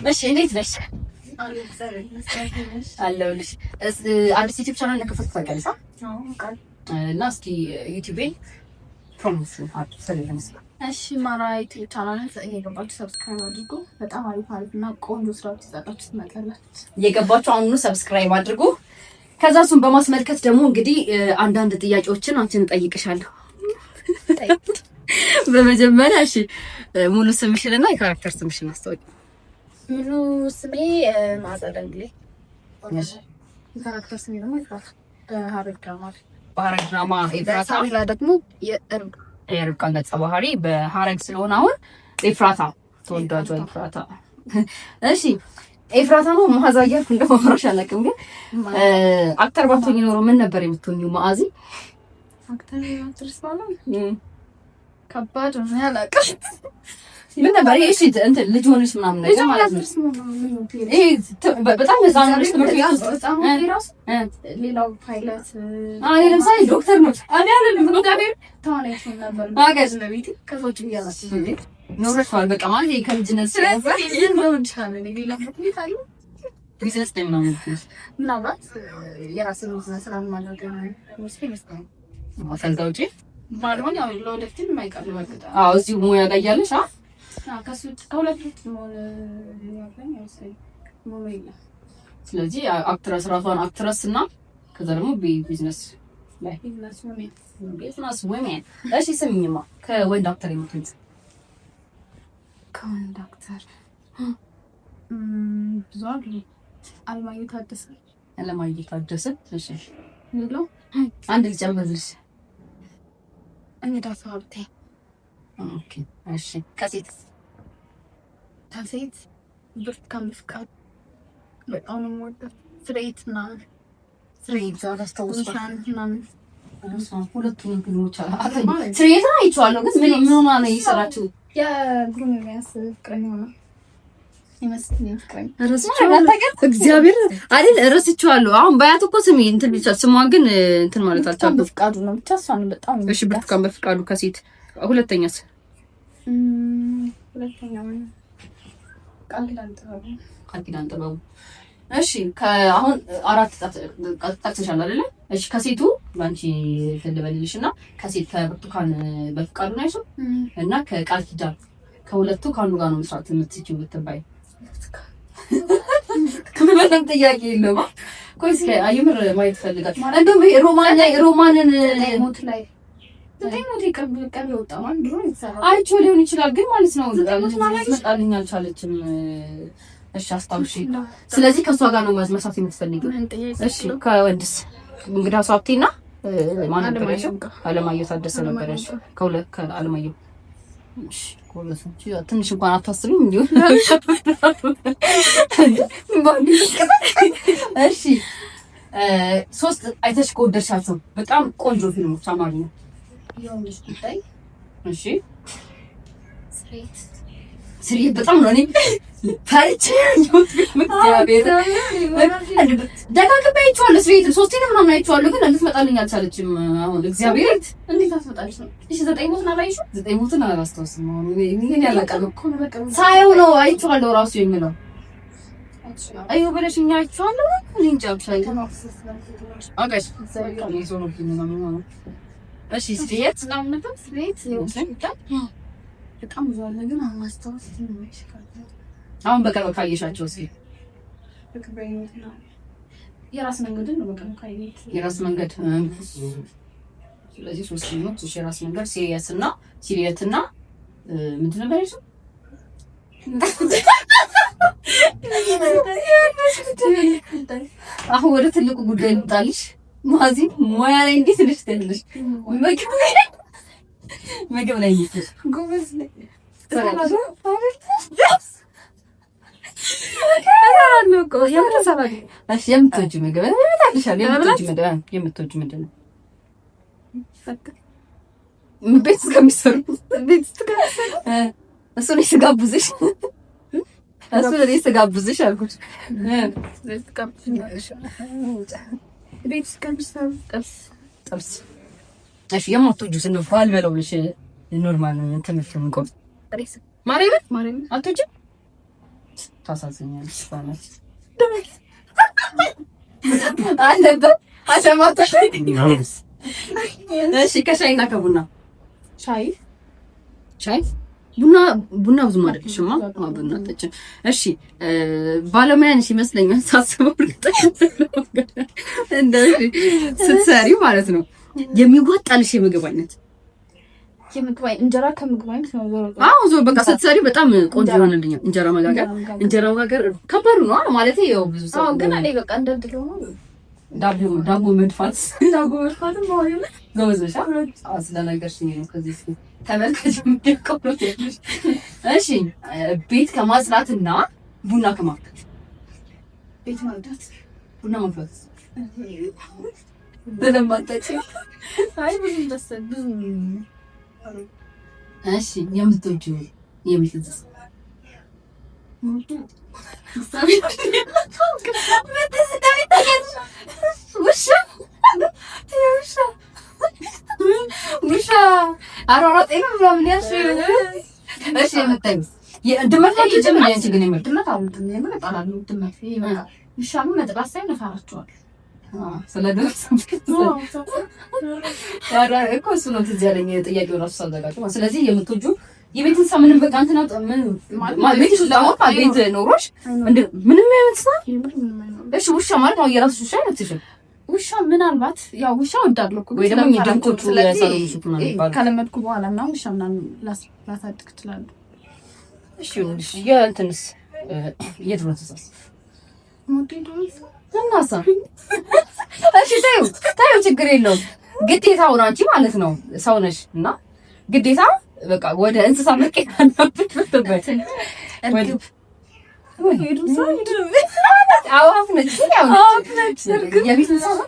እሺ እንዴት ነሽ? አለሁልሽ። አዲስ ዩቲዩብ ቻናል ለከፈትኩ ታውቂያለሽ? እና እስኪ ዩቲዩቤን ፕሮሞሽን አድርጊልኝ። እሺ ማራ ዩቲዩብ ቻናልን እየገባችሁ ሰብስክራይብ አድርጉ። በጣም አሪፍ እና ቆንጆ ስራዎች ይዛችሁ ትመጣላችሁ። እየገባችሁ አሁኑ ሰብስክራይብ አድርጉ። ከዛ እሱን በማስመልከት ደግሞ እንግዲህ አንዳንድ ጥያቄዎችን አንቺን እጠይቅሻለሁ። በመጀመሪያ እሺ ሙሉ ስምሽንና የካራክተር ስምሽን አስታውቂ። ሙሉ ስሜ ማዕዛ ደንግሌ፣ የካራክተር ስሜ ደግሞ ኤፍራታ። በሐረግ ድራማ ኤፍራታ፣ ሌላ ደግሞ የርብቃ ገጸ ባህሪ በሐረግ ስለሆነ አሁን ኤፍራታ ተወዳጇ ኤፍራታ። እሺ ኤፍራታ ነው መዓዛ እያልኩ እንደማወራሽ አላውቅም፣ ግን አክተር ባትሆኚ ኖሮ ምን ነበር የምትሆኚው? መዓዚ አክትረስ ማለት ከባድ ነው። ያላቀሽ ምን ነበር? እሺ እንትን ልጅ ሆነሽ ምናምን ነገር ማለት ነው። ይሄ በጣም ህፃን ልጅ ትምህርት ቤት ውስጥ ሌላው ፓይለት ለምሳሌ ዶክተር ነው። እኔ አይደለም ዶክተር ተዋናይት ነበር። አጋዝ ለቤት ከሶች ይያላችሁ ኖረሻል። በቃ ማለት ይሄ ከልጅነት ስለዚህ ይሄን ነው እንቻለን። ሌላ ምክንያት አለ ቢዝነስ ላይ ምናምን ምናልባት የራስን ቢዝነስ ማለት ነው መስፈን ከዛ ውጪ ባልሆን ያው ለወደፊት የማይቀር በቃ እዚሁ ሙያ ላይ ያለሽ ከሱት ከሁለት ሞል ያለኝ አይሰይ ሞል። ስለዚህ አክትረስ ራሷን አክትረስ እና ከዛ ደግሞ ቢዝነስ ላይ ቢዝነስ ወሜን። እሺ ስሚኝማ ከወንድ አክተር የምትሆኚ ከወንድ አክተር ብዙ አሉ። አለማየሁ ታደሰ። እሺ ሌላው አንድ ልጨምርልሽ። እንግዳ ሀብቴ። ኦኬ እሺ ከሴት ብርቱካን በፍቃዱ በጣም ነው የምወዳት። ስሬት አላስታውስም ምናምን ሁለቱንም ፊልሞች ስሬት አይቼዋለሁ፣ ግን ምን ሆና ነው የሰራችው? የግሩሚያስ ፍቅረኛ ሆና እግዚአብሔር አይደል እረስቼዋለሁ። አሁን ባያት እኮ ስሚ እንትን ብቻ ስሟን ግን እንትን ማለት አልቻልኩም። በፍቃዱ ነው ብቻ እሷን በጣም እሺ ብርቱካን በፍቃዱ ከሴት ሁለተኛስ? ሁለተኛው ቃል ኪዳን ጥበቡ። እሺ አሁን አራት ጠቅሰሻል አይደለ? እሺ ከሴቱ ባንቺ ተደበልልሽና ከሴት ከብርቱካን በፍቃዱ ነው አይደል? እና ከቃል ኪዳን ከሁለቱ ከአንዱ ጋር ነው መስራት የምትችይው ብትባይ? ምንም ጥያቄ የለውም። ቆይ እስኪ አይምር ማየት ፈልጋል። እንደውም ሮማንን ሞት ላይ ሞት ይቀበል ወጣው አንዱ ይሰራል አይቼው ሊሆን ይችላል፣ ግን ማለት ነው መጣልኝ አልቻለችም። እሺ አስታውሺ። ስለዚህ ከሷ ጋር ነው መስራት የምትፈልጊው? እሺ ከወንድስ? እንግዳ ሷብቴና ማን ነበር? አለማየሁ ታደሰ ነበረሽ። ከአለማየሁ እሺ ኮለሰንቺ ትንሽ እንኳን አታስሪም እንዴ? እሺ ሶስት አይተሽ ከወደድሻቸው በጣም ቆንጆ ፊልሞች አማርኛ የወንድሽ ጉዳይ። እሺ ስሬት በጣም ነው እኔ ፈርቼ እግዚአብሔር ደጋግሜ አይቼዋለሁ። ስሬት ሶስቴን ምናምን አይቼዋለሁ፣ ግን ልትመጣልኝ አልቻለችም። አሁን እግዚአብሔር እንዴት አትመጣልሽ ነው? እሺ 9 ሞት አላየሽው? 9 ሞትን አላስታውስም። አሁን ምን ያላቀም እኮ ሳይው ነው አይቼዋለሁ ራሱ የሚለው አዩ በለሽኛ አይቼዋለሁ። እኔ እንጃ ብቻ አጋሽ ይዞ ነው ምናምን። እሺ ስሬት በጣም ብዙ አለ፣ ግን ማስታወስ ነው ይችላል። አሁን በቅርብ ካየሻቸው እስኪ የራስ መንገድ ነው። በቅርብ ካየት የራስ መንገድ። ስለዚህ ሶስት ነው የራስ መንገድ፣ ሲሪየስ እና ምንድን ነበር እሱ? አሁን ወደ ትልቁ ጉዳይ ልምጣልሽ። ማዚ ሙያ ላይ እንዴት ነሽ ትያለሽ? ምግብ ላይ ይፈስ ጎበዝ ላይ የምትወጂው ምግብ የምትወጂው ምንድን ነው? ቤት እስከሚሰሩ እሱ ላይ ስጋብዝሽ አልኩት። ቤት እስከሚሰሩ ጥብስ። እሺ የማትወጂው ስንት ባልበለው ልሽ ኖርማል ትምህርት ምን ቆም ማርያምን አትወጂም? ታሳዝኛለሽ ባናት አለበት አሰማታ። እሺ ከሻይና ከቡና ሻይ ቡና ብዙም አይደለሽማ። ቡና ጠጭ። እሺ ባለሙያ ነሽ ይመስለኛል ሳስበው። እንደዚህ ስትሰሪ ማለት ነው የሚዋጣልሽ የምግብ አይነት እንጀራ ከምግብ አይነት ነው። ዞሮ በቃ ስትሰሪ በጣም ቆንጆ ይሆንልኛል። እንጀራ መጋገር ከባድ ነው ማለት ያው ብዙ ሰው ግን እኔ በቃ እንደድለው ነው። ዳቦ መድፋት ነው ዘወዘሻ ስለነገርሽኝ ነው ከዚህ ተመልከች ምትቀው ነው። እሺ ቤት ከማጽዳትና ቡና ከማፍላት ቤት ማጽዳት ቡና ማፍላት በለማጣች አይ ብዙ ደስ ብዙ። እሺ የምትወጂው የቤት እንስሳ ውሻ አሯሯጤ ነው ምናምን ያልሽ። እሺ የምታይው ድመት ላይ ጀምር ያንቺ ግን የምር ድመት አውጥም የምር እጣላለሁ። ድመት ይበቃ ውሻም መጥራት ሳይሆን እፈራቸዋለሁ። ስለደረሰ እኮ እሱ ነው ትዝ ያለኝ ጥያቄው እራሱ ሳዘጋጀው። ስለዚህ የምትወጂው የቤት እንስሳ ምንም በቃ እንትና ምን ቤት ውስጥ ነው ቤት ኖሮሽ ምንም አይመስላ። እሺ ውሻ ማለት ነው የራስሽ ውሻ አይነትሽ ውሻ ምናልባት ያው ውሻ ወዳለሁ ወይ ደግሞ የድንቆቹ ያሳሉት ምናምን ይባላል። ካለመድኩ በኋላ እና ውሻ ምናምን ላሳድግ እችላለሁ። እሺ የእንትንስ የድሮ እንስሳስ እናሳ እሺ ታዩ ችግር የለውም። ግዴታው ነው አንቺ ማለት ነው ሰው ነሽ እና ግዴታ በቃ ወደ እንስሳ መቀየር አለበት። እርግብ አዋፍ ነች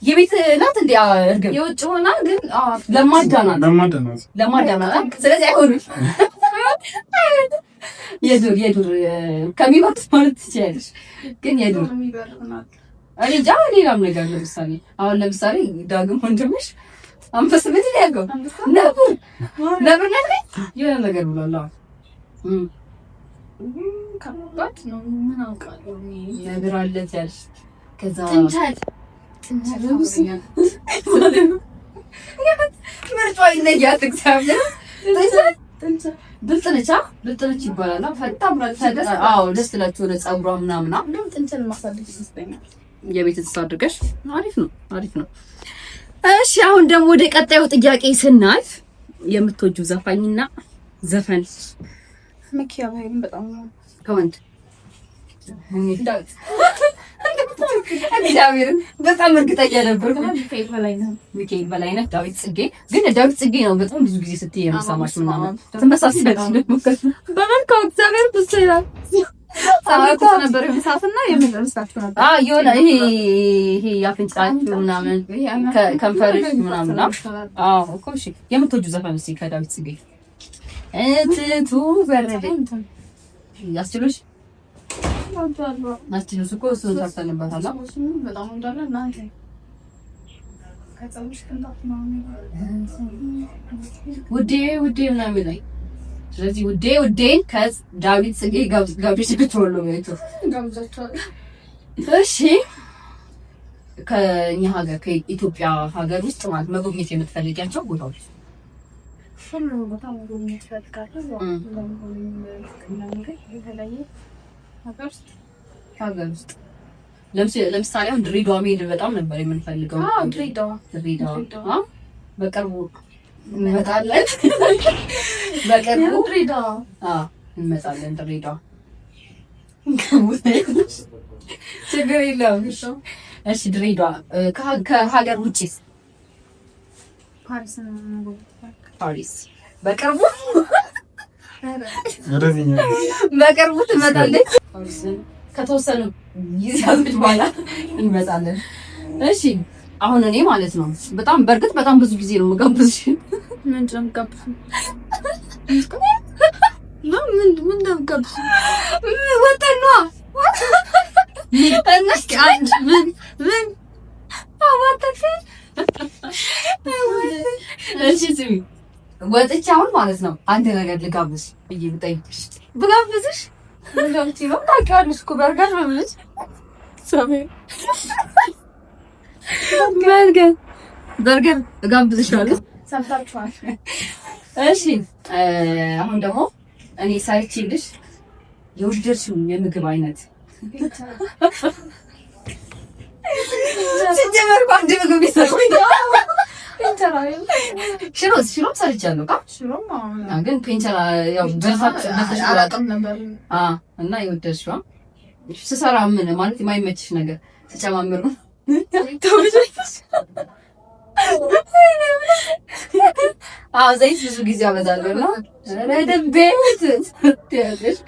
የቤት ናት እንዴ? እርግብ የውጭ ሆና ግን ለማዳ ናት። ስለዚህ አይሆንም። የዱር ከሚበሩት ማለት ትችያለሽ፣ ግን የዱር እኔ እንጃ። ሌላም ነገር ለምሳሌ ዳግም ወንድምሽ አንበሳ ምን ያለው ነብር የሆነ ነገር ብሏል። ከባድ ነው። ምን አውቃለሁ ነብር አለ ያልሽ ከዛ ብልጥ ነች ይባላል። ደስ ትላችሁ ወደ ፀጉሯ ምናምና ጥንቸል ማሳደግ ይመስለኛል። የቤት እንስሳ አድርገሽ አሪፍ ነው። እሺ አሁን ደግሞ ወደ ቀጣዩ ጥያቄ ስናልፍ የምትወጂው ዘፋኝና ዘፈን? መኪያ ባይም በጣም ነው ከወንድ እግዚአብሔርን በጣም እርግጠኛ ነበርኩ። ሚካኤል በላይነህ፣ ዳዊት ጽጌ። ግን ዳዊት ጽጌ ነው በጣም ብዙ ጊዜ ስትይ የምሰማሽ ምናምን ተመሳሳይ ነው። በመልካው እግዚአብሔር ብዙ ይላል ሳውቁ ነበር የምሳፍና የምንረስታችሁ ነበር። የሆነ ይሄ ያፍንጫችሁ ምናምን ከንፈርሽ ምናምን። እኮ እሺ የምትወጂው ዘፈን እስኪ ከዳዊት ጽጌ? እትቱ በረደኝ ያስችሉሽ ናስችሉስ እኮ እሱን ሰርተንበታል። በጣም እንዳለ እናንተ ውዴ ምናምን ላይ ስለዚህ ውዴን ከዳዊት ጽጌ ጋብሽ ብትወሉ ነው። እሺ ከኛ ሀገር ከኢትዮጵያ ሀገር ውስጥ ማለት መጎብኘት የምትፈልጊያቸው ቦታዎች? ሁሉ ቦታ መጎብኘት እፈልጋለሁ። ሀገር ውስጥ ለምሳሌ አሁን ድሬዳዋ መሄድ በጣም ነበር የምንፈልገው። ድሬዳዋ በቅርቡ እንመጣለን። እንመጣለን ድሬዳዋ። ችግር የለውም። እሺ ድሬዳዋ። ከሀገር ውጪስ? ፓሪስ በቅርቡ ትመጣለች። ከተወሰኑ ጊዜያቶች በኋላ እንመጣለን። እሺ አሁን እኔ ማለት ነው በርግጥ በጣም ብዙ ጊዜ ነው የምጋብዝሽ። ወጥቼ አሁን ማለት ነው አንድ ነገር ልጋብዝ ብዬ ብጠይቅሽ ብጋብዝሽ ለምቲ ነው ታውቂዋለሽ እኮ በርገር በብለሽ ሰሜን በርገር እጋብዝሻለሁ። ሰምታችኋል። እሺ አሁን ደግሞ እኔ ሳይችልሽ የወደድሽው የምግብ አይነት ሲጀመር አንድ ምግብ ይሰጡኝ ሽሮ ሰርቻለሁ። ግን ፔንቸራ ያው እና የወደድሽው ስሰራ ምን ማለት የማይመችሽ ነገር ተጨማምር ነው? ዘይት ብዙ ጊዜ አበዛለሁ እና ረደቤት ትያለሽ።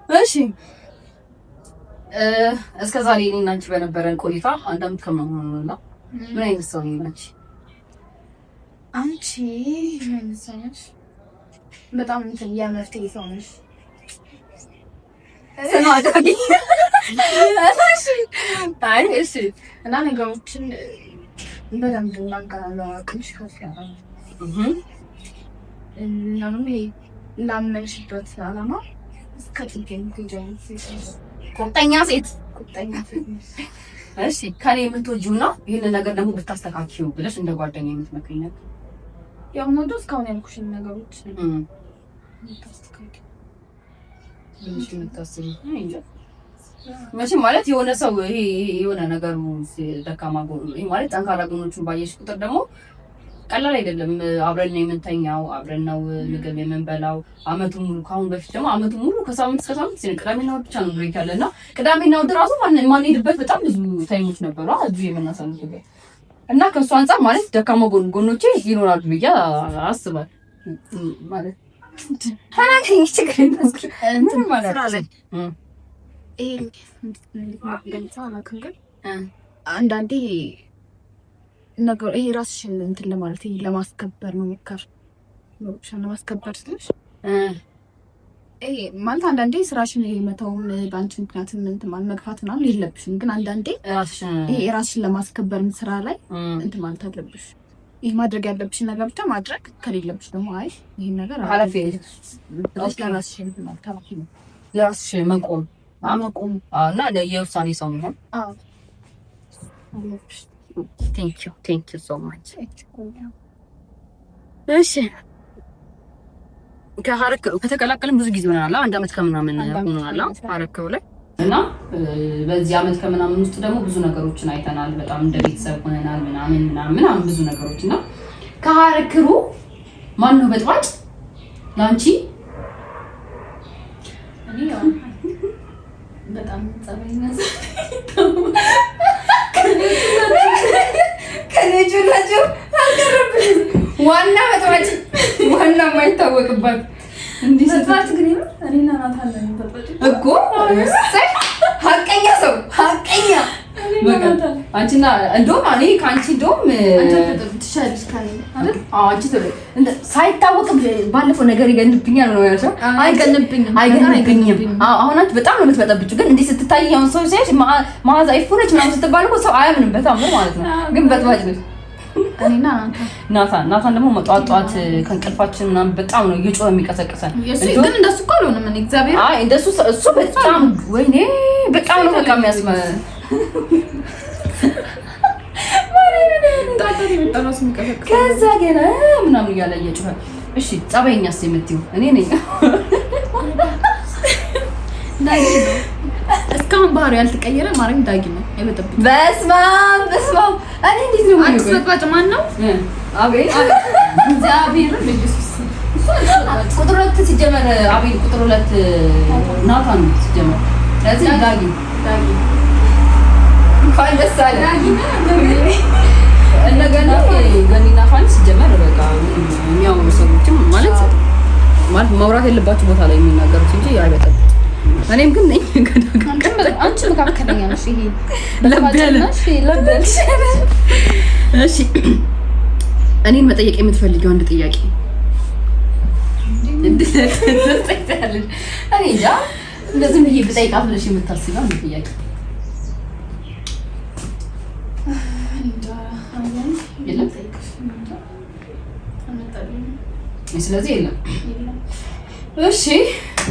እሺ እስከ ዛሬ እኔና አንቺ በነበረን ቆይታ አንድ አመት ከምናምን ነው። ምን አይነት ሰው ነሽ አንቺ? ምን አይነት ሰው ነሽ? በጣም እንትን የመፍትሄ ሰው ነሽ። እሺ እና ነገሮችን በደንብ እናገራለሁ። አቅምሽ ከፍ ያለ እናም ላመንሽበት ዓላማ እስከ ጥግ የምትሄጂ ቁርጠኛ ሴት። እሺ ከኔ የምትወጂው ነው ይሄንን ነገር ደግሞ ብታስተካክዪው ብለሽ እንደ ጓደኛ የምትመክሪኝ ነገር? ያው ሞዶ እስካሁን ያልኩሽን ነገሮች መቼም ማለት የሆነ ሰው ይሄ የሆነ ነገሩ ደካማ ጎኑ ማለት ጠንካራ ጎኖቹን ባየሽ ቁጥር ደግሞ ቀላል አይደለም። አብረን ነው የምንተኛው፣ አብረን ነው ምግብ የምንበላው አመቱን ሙሉ። ከአሁን በፊት ደግሞ አመቱን ሙሉ ከሳምንት እስከ ሳምንት ቅዳሜና እሑድ ብቻ ነው ብሬክ ያለና ቅዳሜና እሑድ ራሱ ማንሄድበት በጣም ብዙ ታይሞች ነበሩ እዚህ የምናሳልፍበት እና ከእሱ አንፃር ማለት ደካማ ጎኖቼ ይኖራሉ ብዬ አስባለሁ። ማለት ታናግሪኝ ችግር እንትን ማለት አንዳንዴ ነገር ይሄ ራስሽን እንትን ለማለት ይሄ ለማስከበር ነው ሞከር ነው ለማስከበር ስለሽ ይሄ ማለት አንዳንዴ ስራሽን መተውም በአንቺ ምክንያት እንትን ማለት መግፋት ምናምን የለብሽም። ግን አንዳንዴ ይሄ ራስሽን ለማስከበር ስራ ላይ እንትን ማለት አለብሽ። ይሄ ማድረግ ያለብሽን ነገር ብቻ ማድረግ ከሌለብሽ ደግሞ አይ ይሄ ነገር ኃላፊ ለራስሽን ማለት ነው ለራስሽ መቆም እና የውሳኔ ሰው ነው። Thank you so much. እሺ ከሐረከው ከተቀላቀልን ብዙ ጊዜ ሆነናል። አንድ አመት ከምናምን ሆነናል ሐረከው ላይ እና በዚህ አመት ከምናምን ውስጥ ደግሞ ብዙ ነገሮችን አይተናል። በጣም እንደ ቤተሰብ ሆነናል ምናምን ብዙ ነገሮች እና ከሐረክሩ ማን ነው በጥባጭ ላንቺ? በጣም ጸባይና ከነጁላችሁ አልቀረብሽም። ዋና በጥባጭ ዋና የማይታወቅባት እንዲህ በጥባጭ ግን እኔና ናታን እኮ ሀቀኛ ሰው ሀቀኛ አንቺና እንደውም እኔ ከአንቺ እንደውም ትሻለሽ ካለ አይደል? አንቺ ሳይታወቅ ባለፈው ነገር ይገንብኛል ነው ያልሽው። አይገንብኝም። አሁን አንቺ በጣም ነው የምትበጠብጪው። ግን እንዴ ስትታይ ያው ሰው ሲያይሽ መዓዛ አይፎነች ምናምን ስትባል እኮ ሰው አያምንም በጣም ነው ማለት ነው። ግን በጥባጭ ነሽ። እኔና ናታን ደግሞ ጧት ከእንቅልፋችን ምናምን በጣም ነው እየጮኸ የሚቀሰቅሰን። ግን እንደሱ እኮ አልሆነም። እኔ እግዚአብሔር እንደሱ እሱ በጣም ወይኔ በጣም ነው በቃ የሚያስመ ከዛ ገና ምናምን እያለ እየጮኸ እሺ ጸባይኛስ የምትይው እኔ ነኝ። እስካሁን ባህሪው ያልተቀየረ ማርያም ዳጊ ነው አይበጠብጥ። በስመ አብ እኔ እንዴት ነው አንቺ በጥባጭ ማን ነው? አቤል እግዚአብሔር በኢየሱስ ቁጥር 2 ሲጀመር አቤል ቁጥር 2 ናታን ሲጀመር ለዚህ ዳጊ እንኳን ደስ አለ ዳጊ ነው። እንደገና ገኒና ፋን ሲጀመር በቃ የሚያወሩ ሰዎችም ማለት ማውራት የለባቸው ቦታ ላይ የሚናገሩት እንጂ አይበጠብጥ። እኔም ግን ነኝ አንቺ መካከለኛ ነሽ። ይሄ ለበለሽ እሺ እኔን መጠየቅ የምትፈልጊው አንድ ጥያቄ እንድትጠይቃለሽ እኔ እንጃ እንደዚህ ብዬ ብጠይቃት ብለሽ የምታስቢው አንድ ጥያቄ የለም? ስለዚህ የለም። እሺ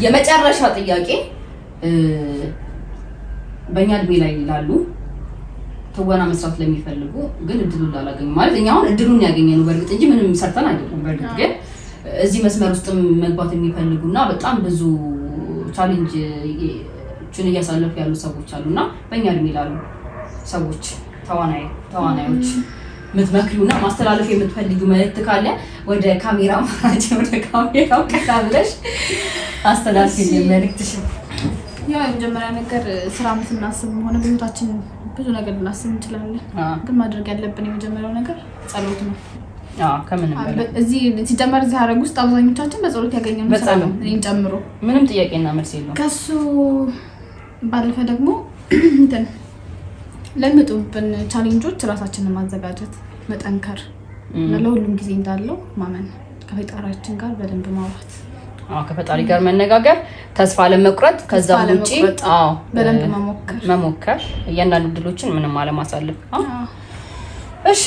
የመጨረሻ ጥያቄ በእኛ እድሜ ላይ ላሉ ትወና መስራት ለሚፈልጉ ግን እድሉን ላላገኙ ማለት እኛ አሁን እድሉን ያገኘነው በእርግጥ እንጂ ምንም ሰርተን አይደለም። በእርግጥ ግን እዚህ መስመር ውስጥ መግባት የሚፈልጉና በጣም ብዙ ቻሌንጅን እያሳለፉ ያሉ ሰዎች አሉና በእኛ እድሜ ላሉ ሰዎች ተዋናዮች ምትመክሪውና ማስተላለፍ የምትፈልጊው መልእክት ካለ ወደ ካሜራ ማራጭ ወደ ካሜራው ቀና ብለሽ አስተላልፊልኝ መልእክትሽ። ያው የመጀመሪያ ነገር ስራ ስናስብ ሆነ በህይወታችን ብዙ ነገር ልናስብ እንችላለን። ግን ማድረግ ያለብን የመጀመሪያው ነገር ጸሎት ነው። ከምንም በላይ እዚህ ሲጀመር እዚህ ሀረግ ውስጥ አብዛኞቻችን በጸሎት ያገኘነው ስራ ነው፣ እኔን ጨምሮ ምንም ጥያቄና መልስ የለውም። ከሱ ባለፈ ደግሞ እንትን ለሚመጡብን ቻሌንጆች ራሳችንን ማዘጋጀት፣ መጠንከር እና ለሁሉም ጊዜ እንዳለው ማመን፣ ከፈጣሪያችን ጋር በደንብ ማውራት፣ ከፈጣሪ ጋር መነጋገር፣ ተስፋ ለመቁረጥ ከዛ ውጪ በደንብ መሞከር፣ እያንዳንዱ ድሎችን ምንም አለማሳለፍ። እሺ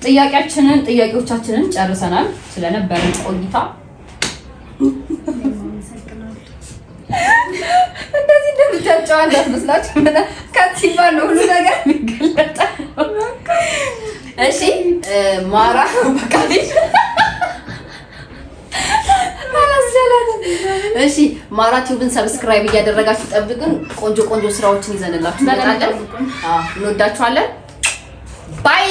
ጥያቄዎቻችንን ጨርሰናል። ስለነበረን ቆይታ እንደዚህ እንደምታጫው እንዳትመስላችሁ ከቲባ ነው ሁሉ ነገር የሚገለጠ። እሺ ማራ በቃሊ እሺ ማራ ቲዩብን ሰብስክራይብ እያደረጋችሁ ጠብቁን። ቆንጆ ስራዎችን ይዘንላችሁ እንመጣለን። እንወዳችኋለን። ባይ